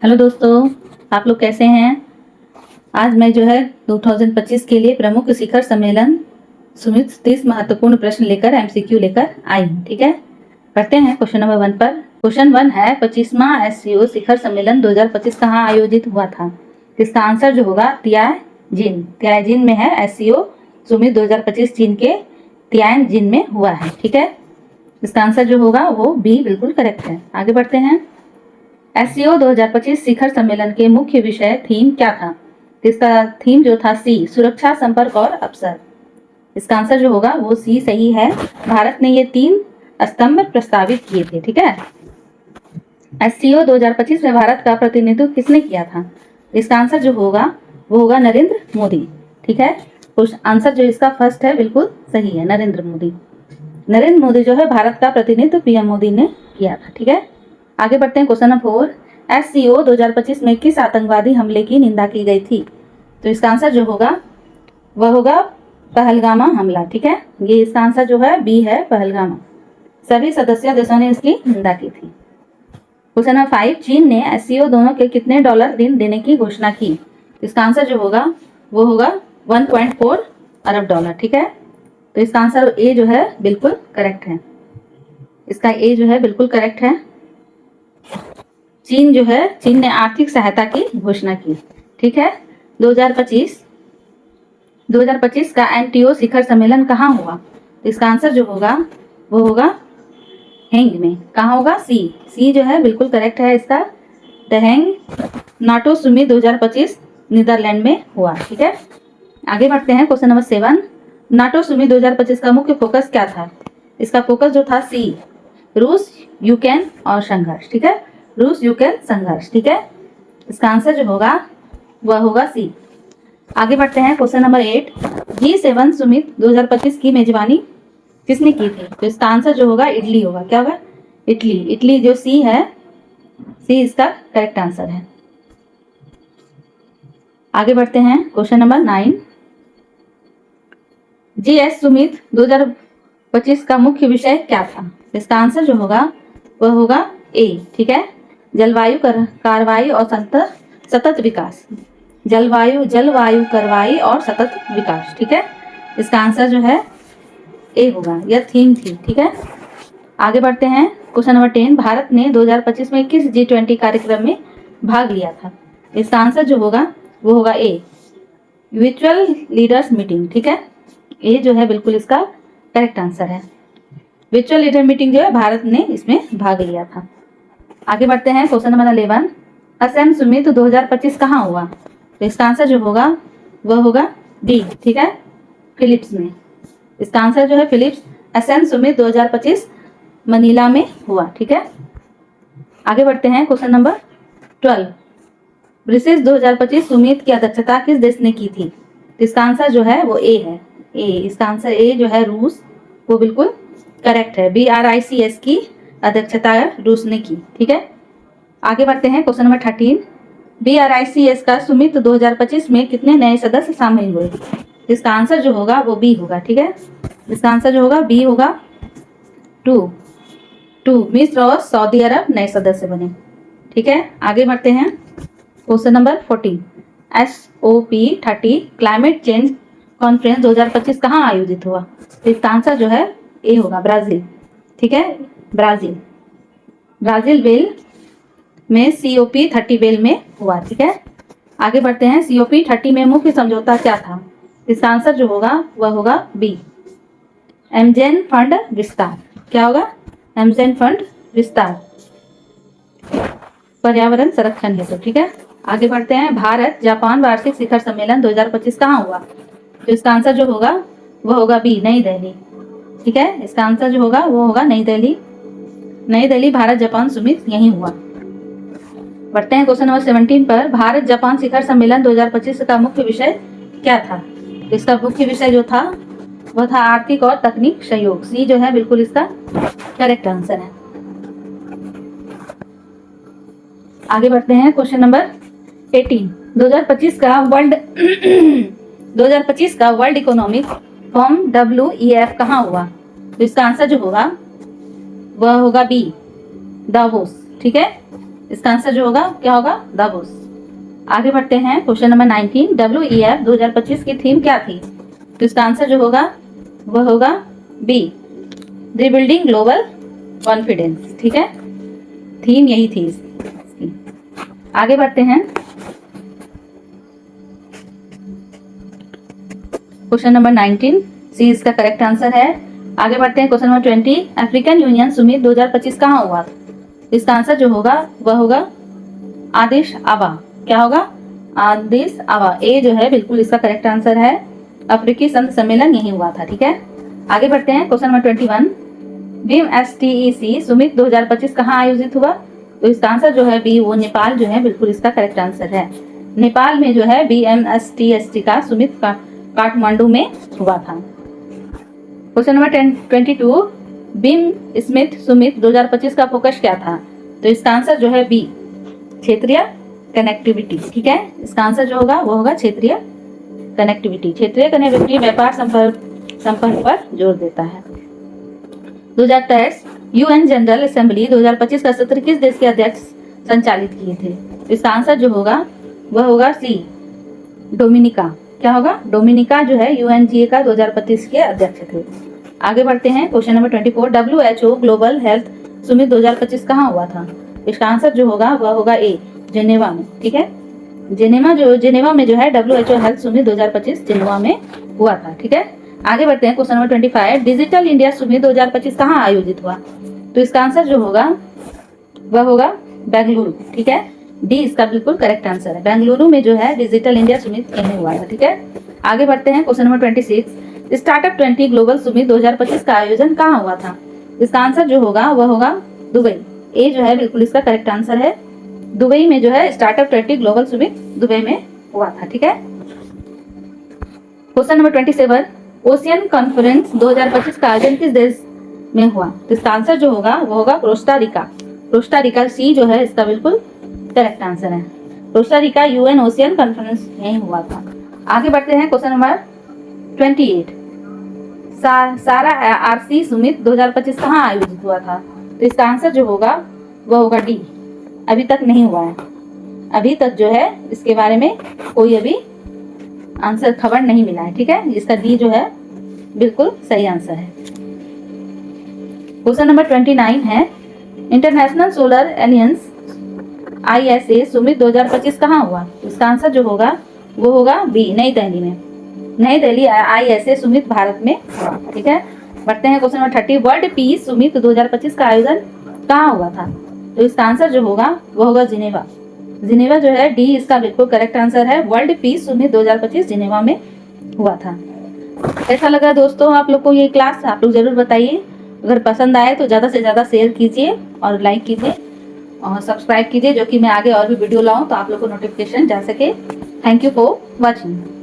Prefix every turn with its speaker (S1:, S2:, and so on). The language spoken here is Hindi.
S1: हेलो दोस्तों, आप लोग कैसे हैं। आज मैं जो है 2025 के लिए प्रमुख शिखर सम्मेलन सुमित 30 महत्वपूर्ण प्रश्न लेकर एमसीक्यू लेकर आई हूँ। ठीक है, पढ़ते हैं क्वेश्चन नंबर 1 पर। क्वेश्चन 1 है 25वां एससीओ शिखर सम्मेलन 2025 कहाँ आयोजित हुआ था। इसका आंसर जो होगा तियानजिन में है। एससीओ सुमित 2025 चीन के तियानजिन में हुआ है। ठीक है, इसका आंसर जो होगा वो बी बिल्कुल करेक्ट है। आगे बढ़ते हैं। एससीओ 2025 शिखर सम्मेलन के मुख्य विषय थीम क्या था। इसका थीम जो था सी, सुरक्षा, संपर्क और अवसर। इसका आंसर जो होगा वो सी सही है। भारत ने ये 3 स्तंभ प्रस्तावित किए थे। ठीक है, एससीओ 2025 में भारत का प्रतिनिधित्व किसने किया था। इसका आंसर जो होगा वो होगा नरेंद्र मोदी। ठीक है, आंसर जो इसका फर्स्ट है बिल्कुल सही है, नरेंद्र मोदी। नरेंद्र मोदी जो है भारत का प्रतिनिधित्व पीएम मोदी ने किया था। ठीक है, आगे बढ़ते हैं। क्वेश्चन नंबर 4, एससीओ 2025 में किस आतंकवादी हमले की निंदा की गई थी। तो इसका आंसर जो होगा वह होगा पहलगामा हमला। ठीक है, ये इसका आंसर जो है बी है, पहलगामा। सभी सदस्य देशों ने इसकी निंदा की थी। क्वेश्चन नंबर 5, चीन ने एससीओ दोनों के कितने डॉलर ऋण देने की घोषणा की। इसका आंसर जो होगा वो होगा 1.4 अरब डॉलर। ठीक है, तो इसका आंसर ए जो है बिल्कुल करेक्ट है। इसका ए जो है बिल्कुल करेक्ट है। चीन ने आर्थिक सहायता की घोषणा की। ठीक है, 2025 का एनटीओ शिखर सम्मेलन कहाँ हुआ। तो इसका आंसर जो होगा वो होगा हेंग में। कहाँ होगा, सी जो है बिल्कुल करेक्ट है इसका। The Hague NATO summit 2025 Netherlands में हुआ। ठीक है, आगे बढ़ते हैं। क्वेश्चन नंबर 7, नाटो सुमित 2025 का मुख्य फोकस क्या था। इसका फोकस जो था सी, रूस, यूक्रेन और संघर्ष। ठीक है, रूस यूक्रेन संघर्ष। ठीक है, इसका आंसर जो होगा वह होगा सी। आगे बढ़ते हैं। क्वेश्चन नंबर 8, G7 सुमित 2025 की मेजबानी किसने की थी। तो इसका आंसर जो होगा इटली होगा। क्या होगा, इटली जो सी है, सी इसका करेक्ट आंसर है। आगे बढ़ते हैं। क्वेश्चन नंबर 9, जीएस सुमित 2025 का मुख्य विषय क्या था। इसका आंसर जो होगा वह होगा ए। ठीक है, जलवायु कार्रवाई और सतत विकास। जलवायु कार्रवाई और सतत विकास। ठीक है, इसका आंसर जो है ए होगा, यह थीम थी। ठीक है, आगे बढ़ते हैं। क्वेश्चन नंबर 10, भारत ने 2025 में किस G20 कार्यक्रम में भाग लिया था। इसका आंसर जो होगा वो होगा ए, वर्चुअल लीडर्स मीटिंग। ठीक है, ए जो है बिल्कुल इसका करेक्ट आंसर है। वर्चुअल लीडर मीटिंग जो है भारत ने इसमें भाग लिया था। आगे बढ़ते हैं। क्वेश्चन नंबर 11, असम सुमित 2025 कहाँ हुआ। तो इसका आंसर जो होगा वह होगा डी। ठीक है, फिलिप्स में। इसका आंसर जो है फिलिप्स असम सुमित 2025 मनीला में हुआ। ठीक है, आगे बढ़ते हैं। क्वेश्चन नंबर 12, ब्रिसेस 2025 सुमित की अध्यक्षता किस देश ने की थी। तो इसका आंसर जो है वो ए है, ए। इसका आंसर ए जो है रूस, वो बिल्कुल करेक्ट है। BRICS की अध्यक्षता रूस ने की। ठीक है, आगे बढ़ते हैं। क्वेश्चन नंबर 13, BRICS का सुमित 2025 में कितने नए सदस्य शामिल हुए। इसका आंसर जो होगा वो बी होगा। ठीक है, इसका आंसर जो होगा बी होगा 2 मिस्र और सऊदी अरब नए सदस्य बने। ठीक है, आगे बढ़ते हैं। Question number 14, SOP30 climate change conference 2025 कहाँ आयोजित हुआ। तो इसका आंसर जो है ए होगा, ब्राजील। ठीक है, ब्राजील वेल में COP30 वेल में हुआ। ठीक है, आगे बढ़ते हैं। COP30 में मुख्य समझौता क्या था। इसका आंसर जो होगा वह होगा बी, एमजेन फंड विस्तार। क्या होगा, एमजेन फंड विस्तार, पर्यावरण संरक्षण हेतु। ठीक है, आगे बढ़ते हैं। भारत जापान वार्षिक शिखर सम्मेलन 2025 कहाँ हुआ। तो इसका आंसर जो होगा वह होगा बी, नई दिल्ली। ठीक है, इसका आंसर जो होगा वो होगा नई दिल्ली भारत जापान सुमित यही हुआ। बढ़ते हैं क्वेश्चन नंबर 17 पर, भारत जापान शिखर सम्मेलन 2025 का मुख्य विषय क्या था। तो इसका मुख्य विषय जो था वह था आर्थिक और तकनीक सहयोग। सी जो है बिल्कुल इसका करेक्ट आंसर है। आगे बढ़ते हैं। क्वेश्चन नंबर 18, 2025 का वर्ल्ड इकोनॉमिक फोरम WEF कहाँ हुआ। तो इसका आंसर जो होगा वह होगा बी, दावोस। ठीक है, इसका आंसर जो होगा क्या होगा, दावोस। आगे बढ़ते हैं क्वेश्चन नंबर 19, WEF 2025 की थीम क्या थी? तो इसका आंसर जो होगा वह होगा बी, रिबिल्डिंग ग्लोबल कॉन्फिडेंस। ठीक है, थीम यही थी इसकी। आगे बढ़ते हैं क्वेश्चन नंबर 19, सी इसका करेक्ट आंसर है। आगे बढ़ते हैं question number 20, African union summit 2025 कहाँ हुआ था? इसका आंसर जो होगा वह होगा आदिस आबा। क्या होगा, आदिस आबा। ए जो है बिल्कुल इसका करेक्ट आंसर है। अफ्रीकी संत सम्मेलन यही हुआ था। ठीक है, आगे बढ़ते हैं क्वेश्चन नंबर 21, BIMSTEC सुमित 2025 कहाँ आयोजित हुआ? तो इसका आंसर जो है बी, वो नेपाल जो है बिल्कुल इसका करेक्ट आंसर है। नेपाल में जो है BIMSTEC का सुमित का काठमांडू में हुआ था। Question number 22, beam Smith Sumit 2025 का फोकस क्या था? तो इसका आंसर जो है बी, क्षेत्रीय कनेक्टिविटी। ठीक है, इसका आंसर जो होगा वो होगा क्षेत्रीय कनेक्टिविटी। क्षेत्रीय कनेक्टिविटी व्यापार संपर्क पर जोर देता है। 2023 UN जनरल असेंबली 2025 का सत्र किस देश के अध्यक्ष संचालित किए थे? इसका आंसर जो होगा वह होगा सी, डोमिनिका। क्या होगा, डोमिनिका जो है UNGA का 2025 के अध्यक्ष थे। आगे बढ़ते हैं question number 24, WHO global health Sumit 2025 कहाँ हुआ था? इसका आंसर जो होगा वह होगा ए, जेनेवा में। ठीक है, जेनेवा में जो है WHO हेल्थ सुमित 2025 जेनेवा में हुआ था। ठीक है, आगे बढ़ते हैं question number 25, digital India Sumit 2025 कहाँ आयोजित हुआ? तो इसका आंसर जो होगा वह होगा बेंगलुरु। ठीक है, डी इसका बिल्कुल करेक्ट आंसर है। बेंगलुरु में जो है डिजिटल इंडिया सुमित यही हुआ था। ठीक है, आगे बढ़ते हैं question number 26, startup 20 global summit 2025 का आयोजन कहाँ हुआ था? इसका आंसर जो होगा वह होगा दुबई। ए जो है बिल्कुल इसका करेक्ट आंसर है। दुबई में जो है स्टार्टअप 20 ग्लोबल सुमित दुबई में हुआ था। ठीक है, क्वेश्चन नंबर 27, ओशियन कॉन्फ्रेंस 2025 का आयोजन किस देश में हुआ? तो इसका आंसर जो होगा वो होगा कोस्टा रिका। कोस्टा रिका, सी जो है इसका बिल्कुल करेक्ट आंसर है। Costa Rica UN ocean conference यही हुआ था। आगे बढ़ते हैं क्वेश्चन नंबर 28, सारा RC सुमित 2025 कहाँ आयोजित हुआ था? तो इसका आंसर जो होगा वह होगा डी, अभी तक नहीं हुआ है। अभी तक जो है इसके बारे में कोई अभी आंसर खबर नहीं मिला है। ठीक है, इसका डी जो है बिल्कुल सही आंसर है। क्वेश्चन नंबर 29 है, international solar aliens ISA Sumit 2025 कहाँ हुआ? इसका आंसर जो होगा वो होगा बी, नई दिल्ली में। नई दिल्ली ISA सुमित भारत में हुआ। ठीक है, बढ़ते हैं question number 30, world peace Sumit 2025 का आयोजन कहाँ हुआ था? तो इसका आंसर जो होगा वो होगा जिनेवा। जिनेवा जो है डी इसका बिल्कुल करेक्ट आंसर है। वर्ल्ड पीस सुमित 2025 जिनेवा में हुआ था। कैसा लगा दोस्तों आप लोग को ये क्लास? आप लोग जरूर बताइए। अगर पसंद आए तो ज़्यादा से ज़्यादा शेयर कीजिए और लाइक कीजिए और सब्सक्राइब कीजिए, जो कि मैं आगे और भी वीडियो लाऊं तो आप लोग को नोटिफिकेशन जा सके। Thank you for watching.